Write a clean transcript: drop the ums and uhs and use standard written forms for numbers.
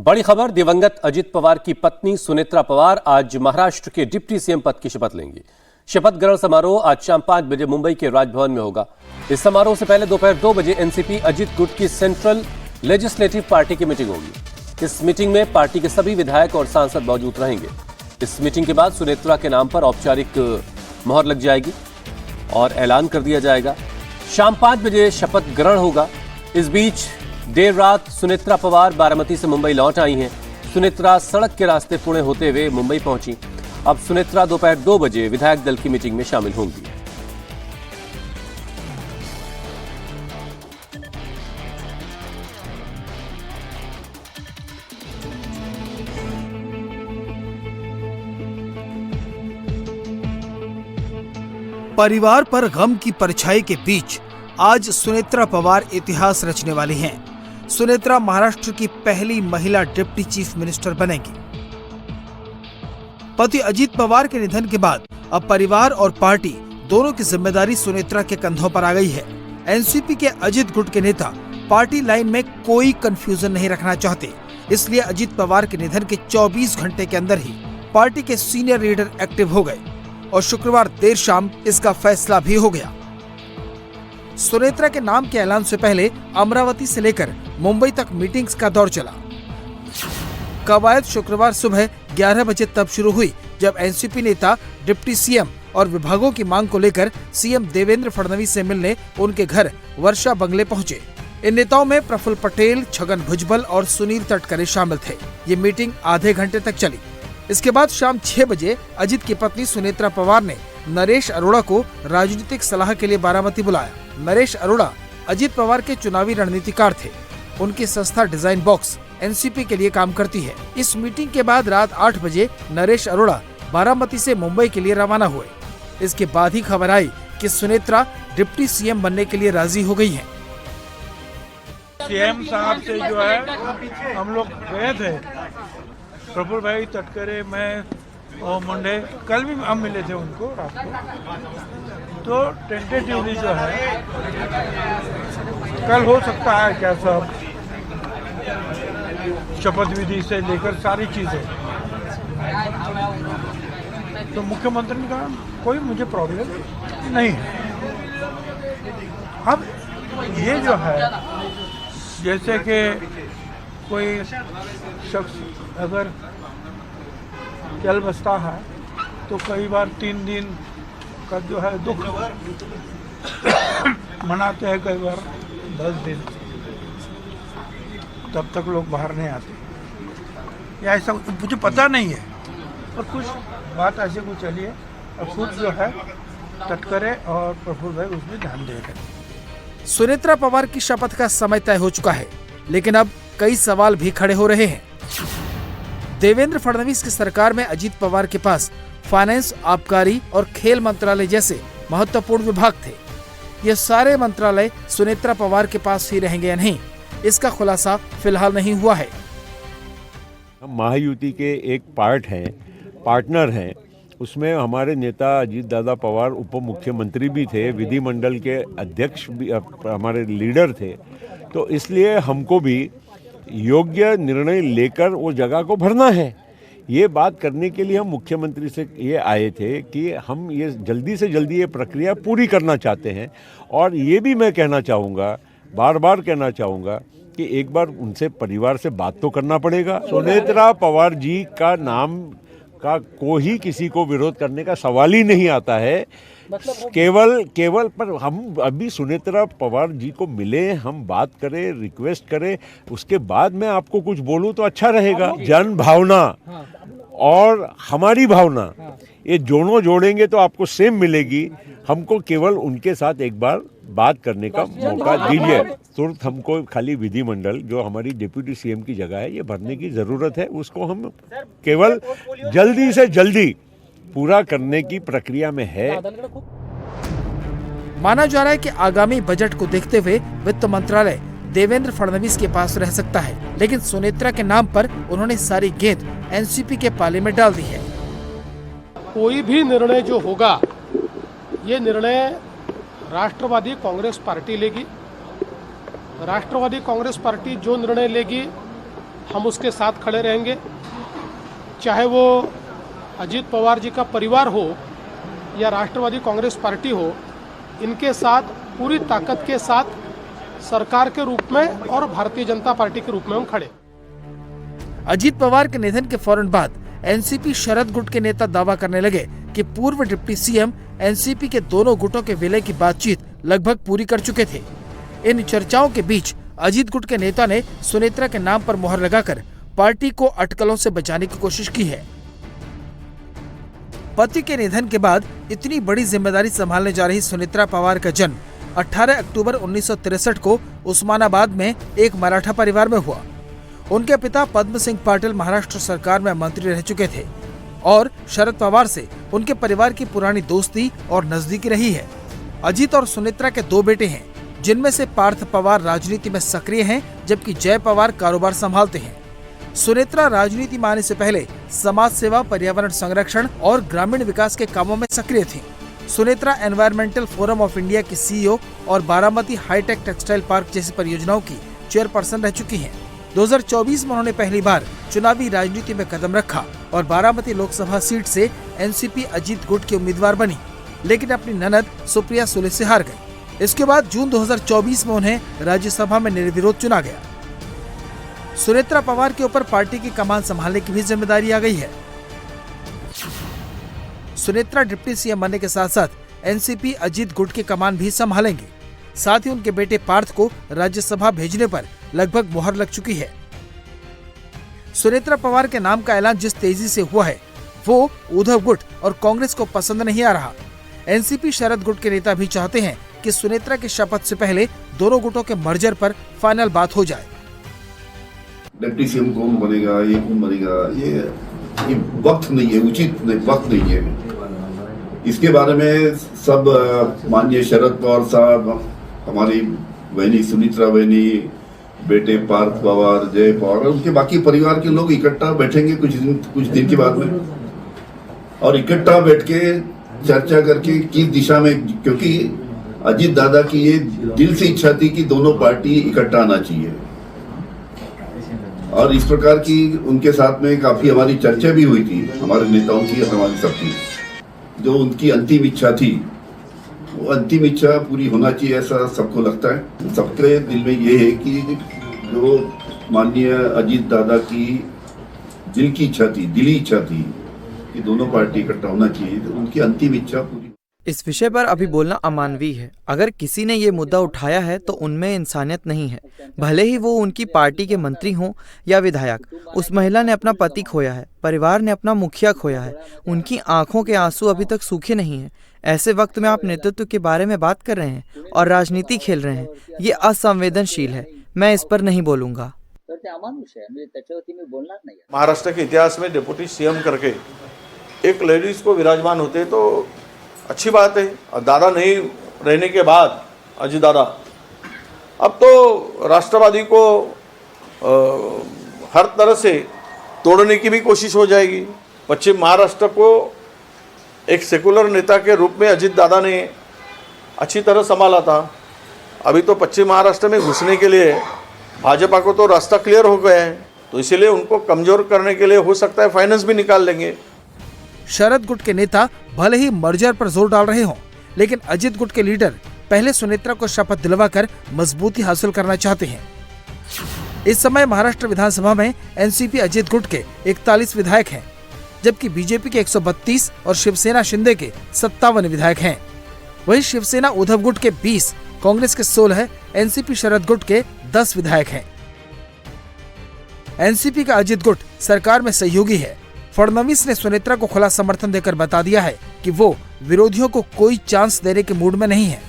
बड़ी खबर, दिवंगत अजित पवार की पत्नी सुनेत्रा पवार आज महाराष्ट्र के डिप्टी सीएम पद की शपथ लेंगी। शपथ ग्रहण समारोह आज शाम 5 बजे मुंबई के राजभवन में होगा। इस समारोह से पहले दोपहर 2 बजे एनसीपी अजित गुट की सेंट्रल लेजिस्लेटिव पार्टी की मीटिंग होगी। इस मीटिंग में पार्टी के सभी विधायक और सांसद मौजूद रहेंगे। इस मीटिंग के बाद सुनेत्रा के नाम पर औपचारिक मोहर लग जाएगी और ऐलान कर दिया जाएगा। शाम 5 बजे शपथ ग्रहण होगा। इस बीच देर रात सुनेत्रा पवार बारामती से मुंबई लौट आई हैं। सुनेत्रा सड़क के रास्ते पुणे होते हुए मुंबई पहुंची। अब सुनेत्रा दोपहर 2 बजे विधायक दल की मीटिंग में शामिल होंगी। परिवार पर गम की परछाई के बीच आज सुनेत्रा पवार इतिहास रचने वाली हैं। सुनेत्रा महाराष्ट्र की पहली महिला डिप्टी चीफ मिनिस्टर बनेगी। पति अजित पवार के निधन के बाद अब परिवार और पार्टी दोनों की जिम्मेदारी सुनेत्रा के कंधों पर आ गई है। एनसीपी के अजित गुट के नेता पार्टी लाइन में कोई कंफ्यूजन नहीं रखना चाहते, इसलिए अजित पवार के निधन के 24 घंटे के अंदर ही पार्टी के सीनियर लीडर एक्टिव हो गए और शुक्रवार देर शाम इसका फैसला भी हो गया। सुनेत्रा के नाम के ऐलान से पहले अमरावती से लेकर मुंबई तक मीटिंग्स का दौर चला। कवायद शुक्रवार सुबह 11 बजे तब शुरू हुई जब एनसीपी नेता डिप्टी सीएम और विभागों की मांग को लेकर सीएम देवेंद्र फडणवीस से मिलने उनके घर वर्षा बंगले पहुंचे। इन नेताओं में प्रफुल्ल पटेल, छगन भुजबल और सुनील तटकरे शामिल थे। ये मीटिंग आधे घंटे तक चली। इसके बाद शाम 6 बजे अजित की पत्नी सुनेत्रा पवार ने नरेश अरोड़ा को राजनीतिक सलाह के लिए बारामती बुलाया। नरेश अरोड़ा अजित पवार के चुनावी रणनीतिकार थे। उनकी संस्था डिजाइन बॉक्स एनसीपी के लिए काम करती है। इस मीटिंग के बाद रात 8 बजे नरेश अरोड़ा बारामती से मुंबई के लिए रवाना हुए। इसके बाद ही खबर आई कि सुनेत्रा डिप्टी सीएम बनने के लिए राजी हो गई हैं। सीएम साहब से जो है हम लोग गए थे, प्रफुल्ल भाई, तटकरे, मैं और मुंडे, कल भी हम मिले थे उनको रात को। तो टेंटेटिवली जो है कल हो सकता है क्या सब शपथ विधि से लेकर सारी चीजें। तो मुख्यमंत्री ने कहा कोई मुझे प्रॉब्लम नहीं है। अब ये जो है जैसे कि कोई शख्स अगर चल बसता है तो कई बार 3 दिन का जो है दुख मनाते हैं, कई बार 10 दिन, तब तक लोग बाहर नहीं आते। या ऐसा मुझे पता नहीं है, और कुछ बात ऐसे कुछ चली है। और खुद जो है तटकरे और प्रफुल्ल भाई उसमें ध्यान दे रहे। सुनेत्रा पवार की शपथ का समय तय हो चुका है, लेकिन अब कई सवाल भी खड़े हो रहे हैं। देवेंद्र फडणवीस की सरकार में अजित पवार के पास फाइनेंस, आबकारी और खेल मंत्रालय जैसे महत्वपूर्ण विभाग थे। ये सारे मंत्रालय सुनेत्रा पवार के पास ही रहेंगे या नहीं, इसका खुलासा फिलहाल नहीं हुआ है। हम महायुति के एक पार्टनर हैं। उसमें हमारे नेता अजीत दादा पवार उप मुख्यमंत्री भी थे, विधिमंडल के अध्यक्ष भी हमारे लीडर थे। तो इसलिए हमको भी योग्य निर्णय लेकर वो जगह को भरना है। ये बात करने के लिए हम मुख्यमंत्री से ये आए थे कि हम ये जल्दी से जल्दी ये प्रक्रिया पूरी करना चाहते हैं। और ये भी मैं कहना चाहूँगा, बार बार कहना चाहूँगा कि एक बार उनसे परिवार से बात तो करना पड़ेगा। सुनेत्रा पवार जी का नाम का कोई किसी को विरोध करने का सवाल ही नहीं आता है। केवल पर हम अभी सुनेत्रा पवार जी को मिले, हम बात करें, रिक्वेस्ट करें, उसके बाद मैं आपको कुछ बोलूं तो अच्छा रहेगा। जन भावना और हमारी भावना ये दोनों जोड़ेंगे तो आपको सेम मिलेगी। हमको केवल उनके साथ एक बार बात करने का मौका दीजिए। तुरंत हमको खाली विधिमंडल जो हमारी डिप्टी सीएम की जगह है ये भरने की जरूरत है। उसको हम केवल जल्दी से जल्दी पूरा करने की प्रक्रिया में है। माना जा रहा है कि आगामी बजट को देखते हुए वित्त मंत्रालय देवेंद्र फडणवीस के पास रह सकता है, लेकिन सुनेत्रा के नाम पर उन्होंने सारी गेंद एनसीपी के पाले में डाल दी है। कोई भी निर्णय जो होगा, ये निर्णय राष्ट्रवादी कांग्रेस पार्टी लेगी। राष्ट्रवादी कांग्रेस पार्टी जो निर्णय लेगी हम उसके साथ खड़े रहेंगे, चाहे वो अजीत पवार जी का परिवार हो या राष्ट्रवादी कांग्रेस पार्टी हो। इनके साथ पूरी ताकत के साथ सरकार के रूप में और भारतीय जनता पार्टी के रूप में हम खड़े। अजीत पवार के निधन के फौरन बाद एनसीपी शरद गुट के नेता दावा करने लगे कि पूर्व डिप्टी सीएम एनसीपी के दोनों गुटों के विलय की बातचीत लगभग पूरी कर चुके थे। इन चर्चाओं के बीच अजीत गुट के नेता ने सुनेत्रा के नाम पर मोहर लगाकर पार्टी को अटकलों से बचाने की कोशिश की है। पति के निधन के बाद इतनी बड़ी जिम्मेदारी संभालने जा रही सुनेत्रा पवार का जन्म 18 अक्टूबर 1963 को उस्मानाबाद में एक मराठा परिवार में हुआ। उनके पिता पद्म सिंह पाटिल महाराष्ट्र सरकार में मंत्री रह चुके थे और शरद पवार से उनके परिवार की पुरानी दोस्ती और नजदीकी रही है। अजीत और सुनेत्रा के 2 बेटे हैं, जिनमें से पार्थ पवार राजनीति में सक्रिय हैं, जबकि जय पवार कारोबार संभालते हैं। सुनेत्रा राजनीति में आने से पहले समाज सेवा, पर्यावरण संरक्षण और ग्रामीण विकास के कामों में सक्रिय थी। Sunetra environmental forum of India की सीईओ और बारामती हाईटेक टेक्सटाइल पार्क जैसी परियोजनाओं की चेयरपर्सन रह चुकी हैं। 2024 में उन्होंने पहली बार चुनावी राजनीति में कदम रखा और बारामती लोकसभा सीट से एनसीपी अजीत गुट की उम्मीदवार बनी, लेकिन अपनी ननद सुप्रिया सुले से हार गई। इसके बाद जून 2024 में उन्हें राज्यसभा में निर्विरोध चुना गया। सुनेत्रा पवार के ऊपर पार्टी की कमान संभालने की भी जिम्मेदारी आ गई है। सुनेत्रा डिप्टी सीएम बनने के साथ साथ एनसीपी अजीत गुट की कमान भी संभालेंगे। साथ ही उनके बेटे पार्थ को राज्यसभा भेजने पर लगभग मोहर लग चुकी है। सुनेत्रा पवार के नाम का ऐलान जिस तेजी से हुआ है, वो उद्धव गुट और कांग्रेस को पसंद नहीं आ रहा। एनसीपी शरद गुट के नेता भी चाहते हैं कि सुनेत्रा की शपथ से पहले दोनों गुटों के मर्जर पर फाइनल बात हो जाए। डिप्टी सीएम कौन बनेगा, ये कौन बनेगा, ये वक्त नहीं है, उचित वक्त नहीं है। इसके बारे में सब माननीय शरद पवार साहब, हमारी बहनी सुनेत्रा बहनी, बेटे पार्थ पवार, जय पवार, उनके बाकी परिवार के लोग इकट्ठा बैठेंगे कुछ दिन के बाद में, और इकट्ठा बैठ के चर्चा करके किस दिशा में, क्योंकि अजीत दादा की ये दिल से इच्छा थी कि दोनों पार्टी इकट्ठा आना चाहिए, और इस प्रकार की उनके साथ में काफी हमारी चर्चा भी हुई थी, हमारे नेताओं की, हमारी सबकी। जो उनकी अंतिम इच्छा थी, वो अंतिम इच्छा पूरी होना चाहिए, ऐसा सबको लगता है। सबके दिल में ये है कि जो माननीय अजीत दादा की दिल की इच्छा थी, दिली इच्छा थी कि दोनों पार्टी इकट्ठा होना चाहिए, तो उनकी अंतिम इच्छा पूरी। इस विषय पर अभी बोलना अमानवीय है। अगर किसी ने ये मुद्दा उठाया है तो उनमें इंसानियत नहीं है, भले ही वो उनकी पार्टी के मंत्री हों या विधायक। उस महिला ने अपना पति खोया है, परिवार ने अपना मुखिया खोया है, उनकी आंखों के आंसू अभी तक सूखे नहीं हैं। ऐसे वक्त में आप नेतृत्व के बारे में बात कर रहे हैं और राजनीति खेल रहे हैं, ये असंवेदनशील है। मैं इस पर नहीं बोलूंगा। महाराष्ट्र के इतिहास में डिप्टी सीएम करके एक लेडीज को विराजमान होते तो अच्छी बात है। और दादा नहीं रहने के बाद अजीत दादा, अब तो राष्ट्रवादी को हर तरह से तोड़ने की भी कोशिश हो जाएगी। पश्चिम महाराष्ट्र को एक सेकुलर नेता के रूप में अजीत दादा ने अच्छी तरह संभाला था। अभी तो पश्चिम महाराष्ट्र में घुसने के लिए भाजपा को तो रास्ता क्लियर हो गया है, तो इसीलिए उनको कमजोर करने के लिए हो सकता है फाइनेंस भी निकाल लेंगे। शरद गुट के नेता भले ही मर्जर पर जोर डाल रहे हों, लेकिन अजीत गुट के लीडर पहले सुनेत्रा को शपथ दिलवाकर मजबूती हासिल करना चाहते हैं। इस समय महाराष्ट्र विधानसभा में एनसीपी अजीत गुट के 41 विधायक हैं, जबकि बीजेपी के 132 और शिवसेना शिंदे के 57 विधायक हैं। वहीं शिवसेना उद्धव गुट के 20, कांग्रेस के 16, एनसीपी शरद गुट के 10 विधायक हैं। एनसीपी का अजीत गुट सरकार में सहयोगी है। फडणवीस ने सुनेत्रा को खुला समर्थन देकर बता दिया है कि वो विरोधियों को कोई चांस देने के मूड में नहीं है।